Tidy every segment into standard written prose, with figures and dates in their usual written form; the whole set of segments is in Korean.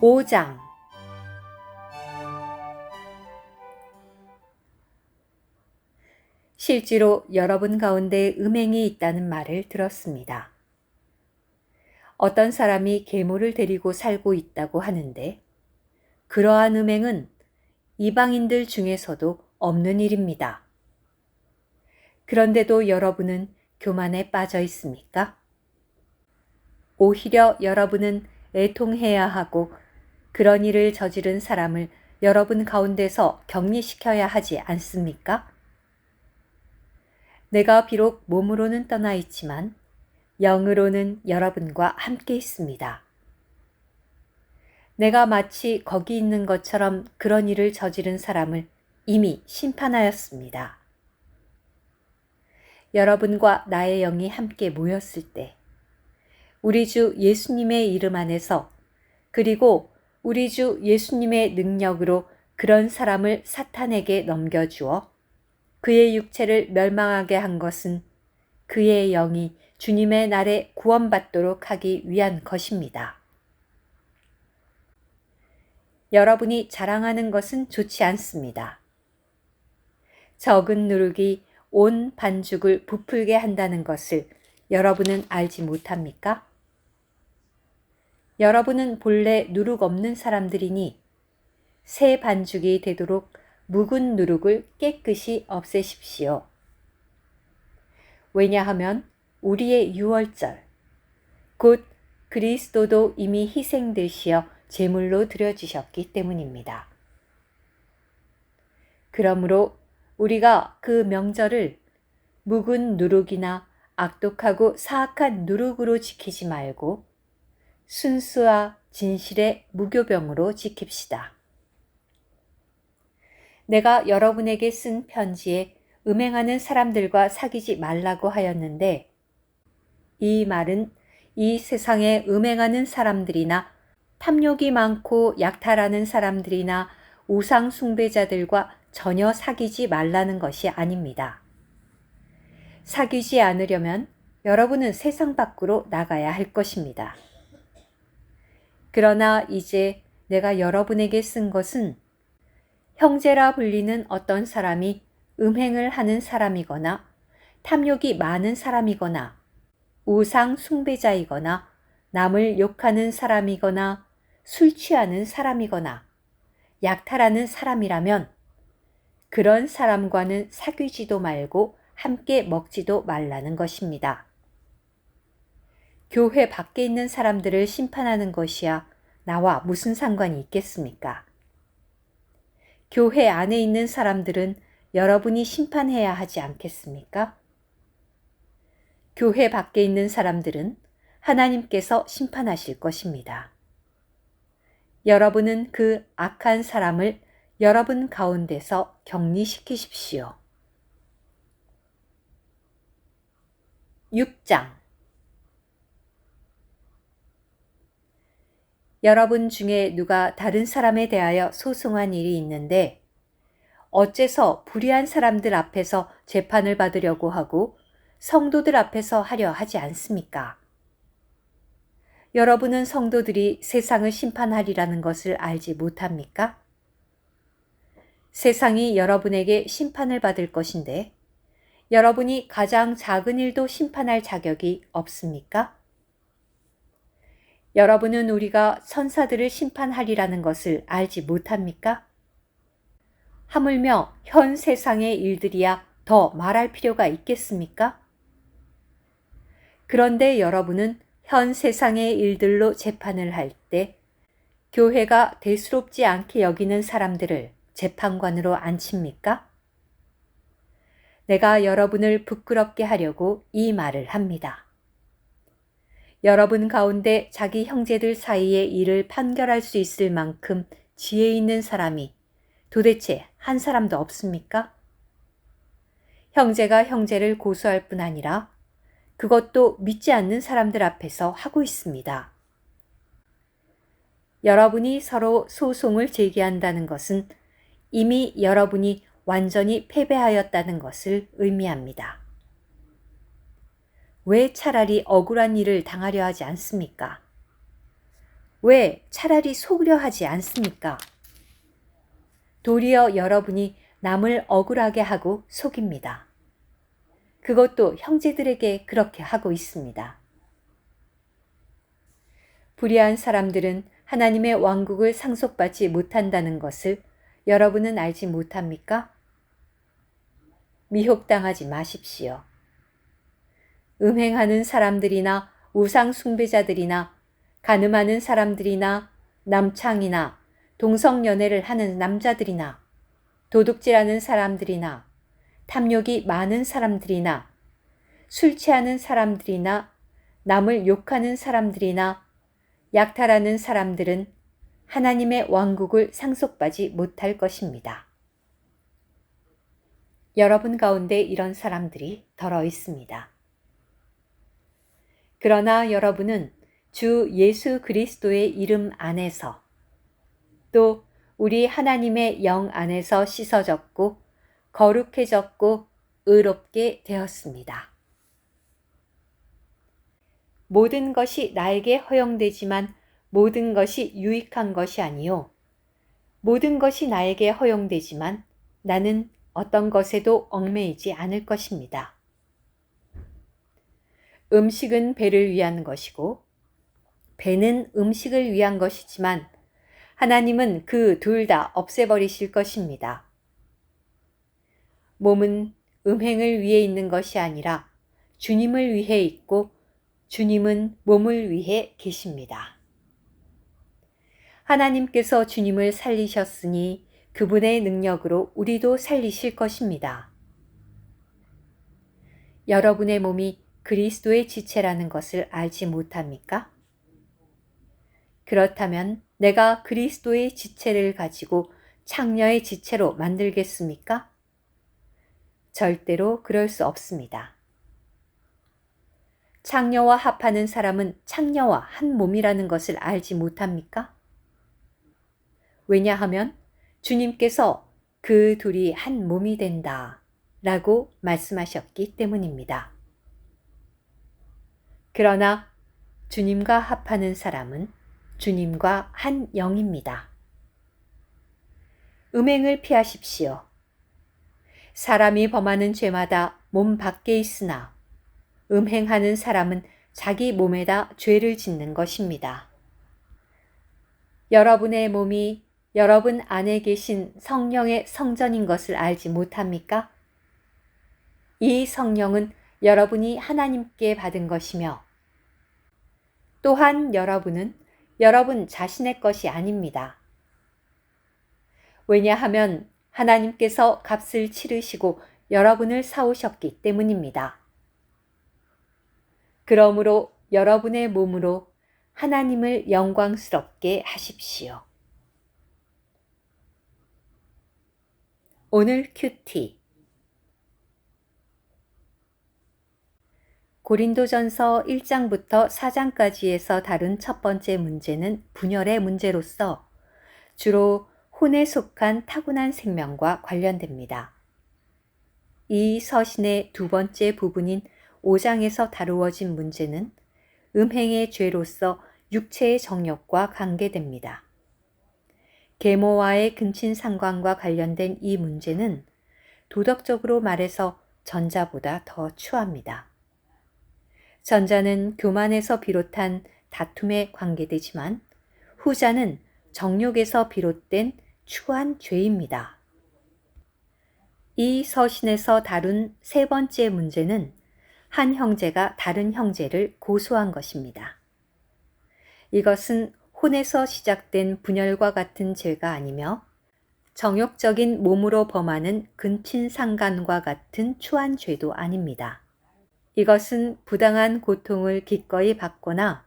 5장. 실제로 여러분 가운데 음행이 있다는 말을 들었습니다. 어떤 사람이 계모를 데리고 살고 있다고 하는데 그러한 음행은 이방인들 중에서도 없는 일입니다. 그런데도 여러분은 교만에 빠져 있습니까? 오히려 여러분은 애통해야 하고 그런 일을 저지른 사람을 여러분 가운데서 격리시켜야 하지 않습니까? 내가 비록 몸으로는 떠나 있지만 영으로는 여러분과 함께 있습니다. 내가 마치 거기 있는 것처럼 그런 일을 저지른 사람을 이미 심판하였습니다. 여러분과 나의 영이 함께 모였을 때 우리 주 예수님의 이름 안에서 그리고 우리 주 예수님의 능력으로 그런 사람을 사탄에게 넘겨주어 그의 육체를 멸망하게 한 것은 그의 영이 주님의 날에 구원받도록 하기 위한 것입니다. 여러분이 자랑하는 것은 좋지 않습니다. 적은 누룩이 온 반죽을 부풀게 한다는 것을 여러분은 알지 못합니까? 여러분은 본래 누룩 없는 사람들이니 새 반죽이 되도록 묵은 누룩을 깨끗이 없애십시오. 왜냐하면 우리의 유월절, 곧 그리스도도 이미 희생되시어 제물로 드려지셨기 때문입니다. 그러므로 우리가 그 명절을 묵은 누룩이나 악독하고 사악한 누룩으로 지키지 말고 순수와 진실의 무교병으로 지킵시다. 내가 여러분에게 쓴 편지에 음행하는 사람들과 사귀지 말라고 하였는데 이 말은 이 세상에 음행하는 사람들이나 탐욕이 많고 약탈하는 사람들이나 우상 숭배자들과 전혀 사귀지 말라는 것이 아닙니다. 사귀지 않으려면 여러분은 세상 밖으로 나가야 할 것입니다. 그러나 이제 내가 여러분에게 쓴 것은 형제라 불리는 어떤 사람이 음행을 하는 사람이거나 탐욕이 많은 사람이거나 우상 숭배자이거나 남을 욕하는 사람이거나 술 취하는 사람이거나 약탈하는 사람이라면 그런 사람과는 사귀지도 말고 함께 먹지도 말라는 것입니다. 교회 밖에 있는 사람들을 심판하는 것이야 나와 무슨 상관이 있겠습니까? 교회 안에 있는 사람들은 여러분이 심판해야 하지 않겠습니까? 교회 밖에 있는 사람들은 하나님께서 심판하실 것입니다. 여러분은 그 악한 사람을 여러분 가운데서 격리시키십시오. 6장. 여러분 중에 누가 다른 사람에 대하여 소송한 일이 있는데 어째서 불의한 사람들 앞에서 재판을 받으려고 하고 성도들 앞에서 하려 하지 않습니까? 여러분은 성도들이 세상을 심판하리라는 것을 알지 못합니까? 세상이 여러분에게 심판을 받을 것인데 여러분이 가장 작은 일도 심판할 자격이 없습니까? 여러분은 우리가 천사들을 심판하리라는 것을 알지 못합니까? 하물며 현 세상의 일들이야 더 말할 필요가 있겠습니까? 그런데 여러분은 현 세상의 일들로 재판을 할 때 교회가 대수롭지 않게 여기는 사람들을 재판관으로 앉힙니까? 내가 여러분을 부끄럽게 하려고 이 말을 합니다. 여러분 가운데 자기 형제들 사이의 일을 판결할 수 있을 만큼 지혜 있는 사람이 도대체 한 사람도 없습니까? 형제가 형제를 고소할 뿐 아니라 그것도 믿지 않는 사람들 앞에서 하고 있습니다. 여러분이 서로 소송을 제기한다는 것은 이미 여러분이 완전히 패배하였다는 것을 의미합니다. 왜 차라리 억울한 일을 당하려 하지 않습니까? 왜 차라리 속으려 하지 않습니까? 도리어 여러분이 남을 억울하게 하고 속입니다. 그것도 형제들에게 그렇게 하고 있습니다. 불의한 사람들은 하나님의 왕국을 상속받지 못한다는 것을 여러분은 알지 못합니까? 미혹당하지 마십시오. 음행하는 사람들이나 우상 숭배자들이나 간음하는 사람들이나 남창이나 동성연애를 하는 남자들이나 도둑질하는 사람들이나 탐욕이 많은 사람들이나 술 취하는 사람들이나 남을 욕하는 사람들이나 약탈하는 사람들은 하나님의 왕국을 상속받지 못할 것입니다. 여러분 가운데 이런 사람들이 덜어 있습니다. 그러나 여러분은 주 예수 그리스도의 이름 안에서 또 우리 하나님의 영 안에서 씻어졌고 거룩해졌고 의롭게 되었습니다. 모든 것이 나에게 허용되지만 모든 것이 유익한 것이 아니요. 모든 것이 나에게 허용되지만 나는 어떤 것에도 얽매이지 않을 것입니다. 음식은 배를 위한 것이고 배는 음식을 위한 것이지만 하나님은 그 둘 다 없애버리실 것입니다. 몸은 음행을 위해 있는 것이 아니라 주님을 위해 있고 주님은 몸을 위해 계십니다. 하나님께서 주님을 살리셨으니 그분의 능력으로 우리도 살리실 것입니다. 여러분의 몸이 그리스도의 지체라는 것을 알지 못합니까? 그렇다면 내가 그리스도의 지체를 가지고 창녀의 지체로 만들겠습니까? 절대로 그럴 수 없습니다. 창녀와 합하는 사람은 창녀와 한 몸이라는 것을 알지 못합니까? 왜냐하면 주님께서 그 둘이 한 몸이 된다 라고 말씀하셨기 때문입니다. 그러나 주님과 합하는 사람은 주님과 한 영입니다. 음행을 피하십시오. 사람이 범하는 죄마다 몸 밖에 있으나 음행하는 사람은 자기 몸에다 죄를 짓는 것입니다. 여러분의 몸이 여러분 안에 계신 성령의 성전인 것을 알지 못합니까? 이 성령은 여러분이 하나님께 받은 것이며 또한 여러분은 여러분 자신의 것이 아닙니다. 왜냐하면 하나님께서 값을 치르시고 여러분을 사오셨기 때문입니다. 그러므로 여러분의 몸으로 하나님을 영광스럽게 하십시오. 오늘 큐티 고린도전서 1장부터 4장까지에서 다룬 첫 번째 문제는 분열의 문제로서 주로 혼에 속한 타고난 생명과 관련됩니다. 이 서신의 두 번째 부분인 5장에서 다루어진 문제는 음행의 죄로서 육체의 정욕과 관계됩니다. 계모와의 근친상간과 관련된 이 문제는 도덕적으로 말해서 전자보다 더 추합니다. 전자는 교만에서 비롯한 다툼에 관계되지만 후자는 정욕에서 비롯된 추한 죄입니다. 이 서신에서 다룬 세 번째 문제는 한 형제가 다른 형제를 고소한 것입니다. 이것은 혼에서 시작된 분열과 같은 죄가 아니며 정욕적인 몸으로 범하는 근친상간과 같은 추한 죄도 아닙니다. 이것은 부당한 고통을 기꺼이 받거나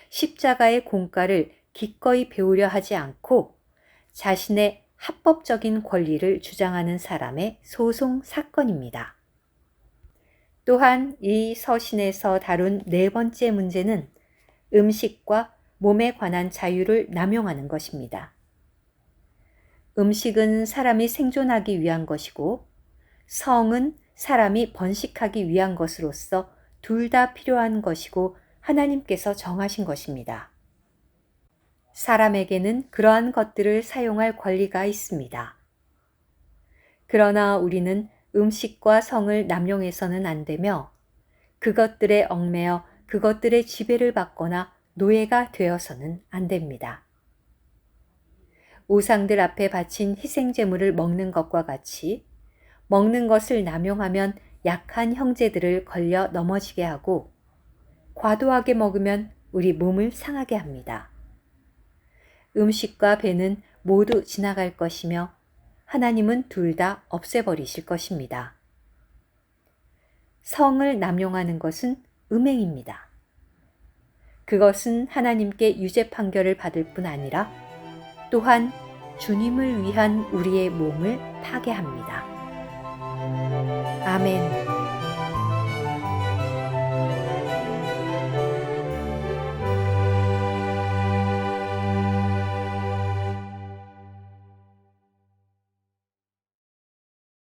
십자가의 공가를 기꺼이 배우려 하지 않고 자신의 합법적인 권리를 주장하는 사람의 소송 사건입니다. 또한 이 서신에서 다룬 네 번째 문제는 음식과 몸에 관한 자유를 남용하는 것입니다. 음식은 사람이 생존하기 위한 것이고 성은 사람이 번식하기 위한 것으로서 둘 다 필요한 것이고 하나님께서 정하신 것입니다. 사람에게는 그러한 것들을 사용할 권리가 있습니다. 그러나 우리는 음식과 성을 남용해서는 안 되며 그것들에 얽매여 그것들의 지배를 받거나 노예가 되어서는 안 됩니다. 우상들 앞에 바친 희생제물을 먹는 것과 같이 먹는 것을 남용하면 약한 형제들을 걸려 넘어지게 하고 과도하게 먹으면 우리 몸을 상하게 합니다. 음식과 배는 모두 지나갈 것이며 하나님은 둘 다 없애버리실 것입니다. 성을 남용하는 것은 음행입니다. 그것은 하나님께 유죄 판결을 받을 뿐 아니라 또한 주님을 위한 우리의 몸을 파괴합니다. 아멘.